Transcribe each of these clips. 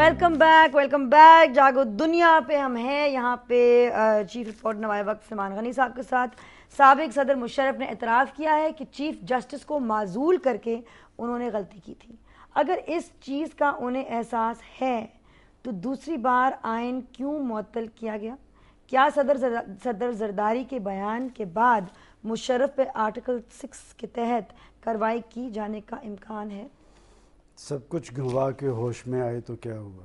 Welcome back جاگو دنیا پہ ہم ہیں. یہاں پہ چیف رپورٹر نوائے وقت سلمان غنی صاحب کے ساتھ سابق صدر مشرف نے اعتراف کیا ہے کہ چیف جسٹس کو معزول کر کے انہوں نے غلطی کی تھی. اگر اس چیز کا انہیں احساس ہے تو دوسری بار آئین کیوں معطل کیا گیا؟ کیا صدر زرداری کے بیان کے بعد مشرف پہ آرٹیکل 6 کے تحت کارروائی کی جانے کا امکان ہے؟ سب کچھ گنوا کے ہوش میں آئے تو کیا ہوا.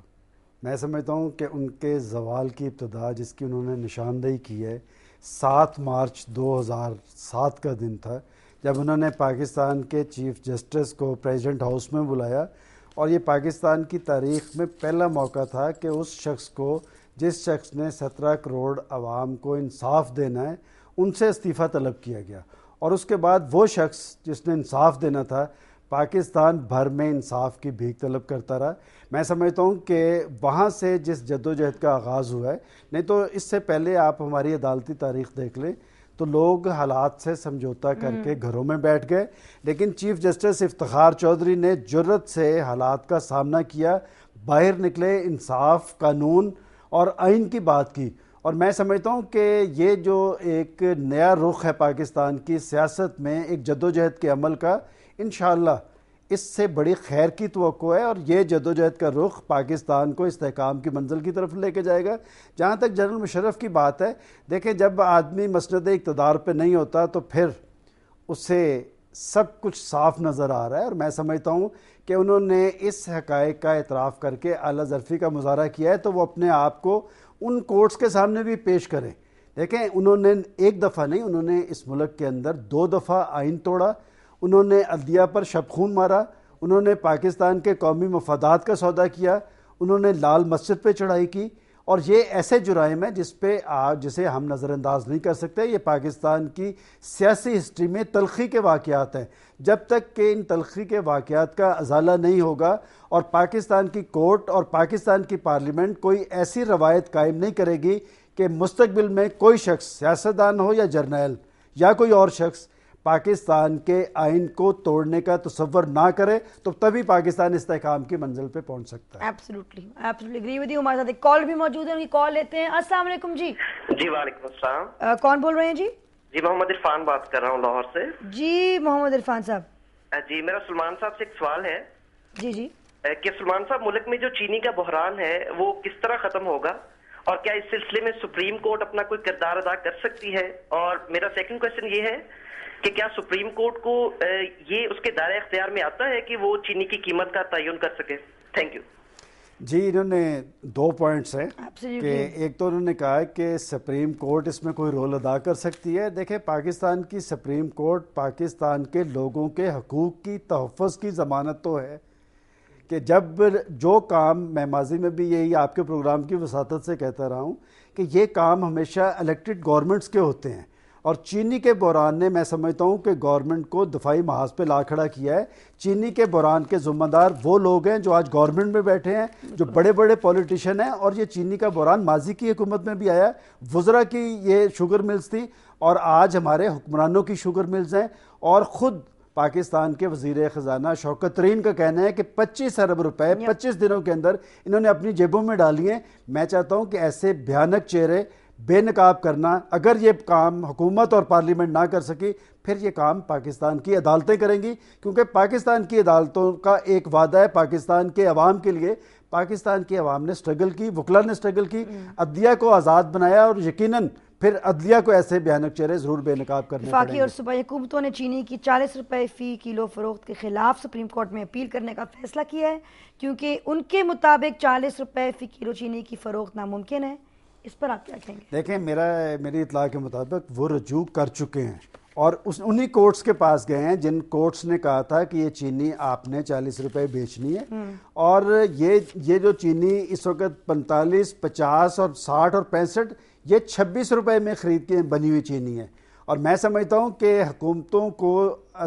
میں سمجھتا ہوں کہ ان کے زوال کی ابتدا جس کی انہوں نے نشاندہی کی ہے 7 مارچ 2007 کا دن تھا جب انہوں نے پاکستان کے چیف جسٹس کو پریزیڈنٹ ہاؤس میں بلایا. اور یہ پاکستان کی تاریخ میں پہلا موقع تھا کہ اس شخص کو جس شخص نے 17 کروڑ عوام کو انصاف دینا ہے ان سے استعفیٰ طلب کیا گیا. اور اس کے بعد وہ شخص جس نے انصاف دینا تھا پاکستان بھر میں انصاف کی بھیک طلب کرتا رہا. میں سمجھتا ہوں کہ وہاں سے جس جدوجہد کا آغاز ہوا ہے، نہیں تو اس سے پہلے آپ ہماری عدالتی تاریخ دیکھ لیں تو لوگ حالات سے سمجھوتا کر کے گھروں میں بیٹھ گئے، لیکن چیف جسٹس افتخار چودھری نے جرأت سے حالات کا سامنا کیا، باہر نکلے، انصاف، قانون اور آئین کی بات کی. اور میں سمجھتا ہوں کہ یہ جو ایک نیا رخ ہے پاکستان کی سیاست میں ایک جدوجہد کے عمل کا، انشاءاللہ اس سے بڑی خیر کی توقع ہے اور یہ جدوجہد کا رخ پاکستان کو استحکام کی منزل کی طرف لے کے جائے گا. جہاں تک جنرل مشرف کی بات ہے، دیکھیں جب آدمی مسند اقتدار پہ نہیں ہوتا تو پھر اسے سب کچھ صاف نظر آ رہا ہے. اور میں سمجھتا ہوں کہ انہوں نے اس حقائق کا اعتراف کر کے اعلیٰ ظرفی کا مظاہرہ کیا ہے تو وہ اپنے آپ کو ان کورٹس کے سامنے بھی پیش کریں. دیکھیں انہوں نے ایک دفعہ نہیں، انہوں نے اس ملک کے اندر 2 دفعہ آئین توڑا، انہوں نے عدلیہ پر شب خون مارا، انہوں نے پاکستان کے قومی مفادات کا سودا کیا، انہوں نے لال مسجد پہ چڑھائی کی. اور یہ ایسے جرائم ہیں جسے ہم نظر انداز نہیں کر سکتے. یہ پاکستان کی سیاسی ہسٹری میں تلخی کے واقعات ہیں. جب تک کہ ان تلخی کے واقعات کا ازالہ نہیں ہوگا اور پاکستان کی کورٹ اور پاکستان کی پارلیمنٹ کوئی ایسی روایت قائم نہیں کرے گی کہ مستقبل میں کوئی شخص سیاستدان ہو یا جرنیل یا کوئی اور شخص پاکستان کے آئین کو توڑنے کا تصور نہ کرے تو تبھی پاکستان استحکام کی منزل پہ پہنچ سکتا ہے. Absolutely agree with you. ہمارے ساتھ ایک کال بھی موجود ہے، ان کی کال لیتے ہیں. السلام علیکم. جی وعلیکم السلام. کون بول رہے ہیں؟ جی محمد عرفان بات کر رہا ہوں لاہور سے. جی محمد عرفان صاحب. جی میرا سلمان صاحب سے ایک سوال ہے. جی کہ سلمان صاحب ملک میں جو چینی کا بحران ہے وہ کس طرح ختم ہوگا اور کیا اس سلسلے میں سپریم کورٹ اپنا کوئی کردار ادا کر سکتی ہے؟ اور میرا سیکنڈ کوشچن یہ ہے کہ کیا سپریم کورٹ کو یہ اس کے دائرہ اختیار میں آتا ہے کہ وہ چینی کی قیمت کا تعین کر سکے؟ Thank you. جی انہوں نے 2 پوائنٹس ہیں کہ ایک تو انہوں نے کہا کہ سپریم کورٹ اس میں کوئی رول ادا کر سکتی ہے. دیکھیں پاکستان کی سپریم کورٹ پاکستان کے لوگوں کے حقوق کی تحفظ کی ضمانت تو ہے کہ جب جو کام میں ماضی میں بھی یہی آپ کے پروگرام کی وساطت سے کہتا رہا ہوں کہ یہ کام ہمیشہ الیکٹڈ گورنمنٹس کے ہوتے ہیں. اور چینی کے بحران نے میں سمجھتا ہوں کہ گورنمنٹ کو دفاعی محاذ پہ لا کھڑا کیا ہے. چینی کے بحران کے ذمہ دار وہ لوگ ہیں جو آج گورنمنٹ میں بیٹھے ہیں، جو بڑے بڑے پولیٹیشین ہیں. اور یہ چینی کا بحران ماضی کی حکومت میں بھی آیا. وزراء کی یہ شوگر ملز تھی اور آج ہمارے حکمرانوں کی شوگر ملز ہیں. اور خود پاکستان کے وزیر خزانہ شوکت ترین کا کہنا ہے کہ 25 ارب روپے 25 دنوں کے اندر انہوں نے اپنی جیبوں میں ڈالی ہیں. میں چاہتا ہوں کہ ایسے بھیانک چہرے بے نقاب کرنا، اگر یہ کام حکومت اور پارلیمنٹ نہ کر سکی پھر یہ کام پاکستان کی عدالتیں کریں گی. کیونکہ پاکستان کی عدالتوں کا ایک وعدہ ہے پاکستان کے عوام کے لیے. پاکستان کی عوام نے سٹرگل کی، وکلا نے سٹرگل کی، عدلیہ کو آزاد بنایا اور یقیناً پھر عدلیہ کو ایسے بھیانک چہرے ضرور بے نقاب کرنے پڑیں گے. وفاقی اور صوبائی حکومتوں نے چینی کی 40 روپے فی کلو فروخت کے خلاف سپریم کورٹ میں اپیل کرنے کا فیصلہ کیا ہے کیونکہ ان کے مطابق 40 روپے فی کلو چینی کی فروخت ناممکن ہے. اس پر آپ کیا کہیں گے؟ دیکھیں میری اطلاع کے مطابق وہ رجوع کر چکے ہیں اور انہی کورٹس کے پاس گئے ہیں جن کورٹس نے کہا تھا کہ یہ چینی آپ نے 40 روپے بیچنی ہے. اور یہ جو چینی اس وقت 45, 50 اور 60 اور 65 یہ 26 روپے میں خرید کے بنی ہوئی چینی ہے. اور میں سمجھتا ہوں کہ حکومتوں کو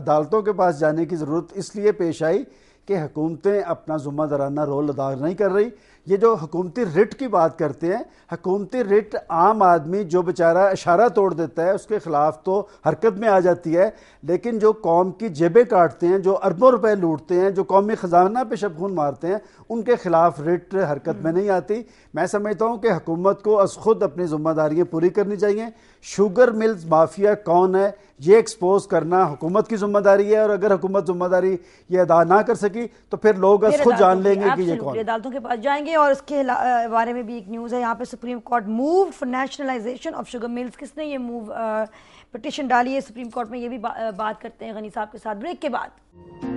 عدالتوں کے پاس جانے کی ضرورت اس لیے پیش آئی کہ حکومتیں اپنا ذمہ دارانہ رول ادا نہیں کر رہی. یہ جو حکومتی رٹ کی بات کرتے ہیں, حکومتی رٹ عام آدمی جو بیچارہ اشارہ توڑ دیتا ہے اس کے خلاف تو حرکت میں آ جاتی ہے, لیکن جو قوم کی جیبیں کاٹتے ہیں, جو اربوں روپے لوٹتے ہیں, جو قومی خزانہ پہ شبخون مارتے ہیں, ان کے خلاف رٹ حرکت میں نہیں آتی. میں سمجھتا ہوں کہ حکومت کو از خود اپنی ذمہ داریاں پوری کرنی چاہیے. شوگر ملز مافیا کون ہے یہ ایکسپوز کرنا حکومت کی ذمہ داری ہے, اور اگر حکومت ذمہ داری یہ ادا نہ کر سکی تو پھر لوگ از خود جان لیں گے کہ یہ کون ہے. عدالتوں کے پاس جائیں گے. اور اس کے بارے میں بھی ایک نیوز ہے یہاں پہ, supreme court move for nationalisation of sugar mills. کس نے یہ موو پٹیشن ڈالی ہے سپریم کورٹ میں, یہ بھی بات کرتے ہیں غنی صاحب کے ساتھ بریک کے بعد.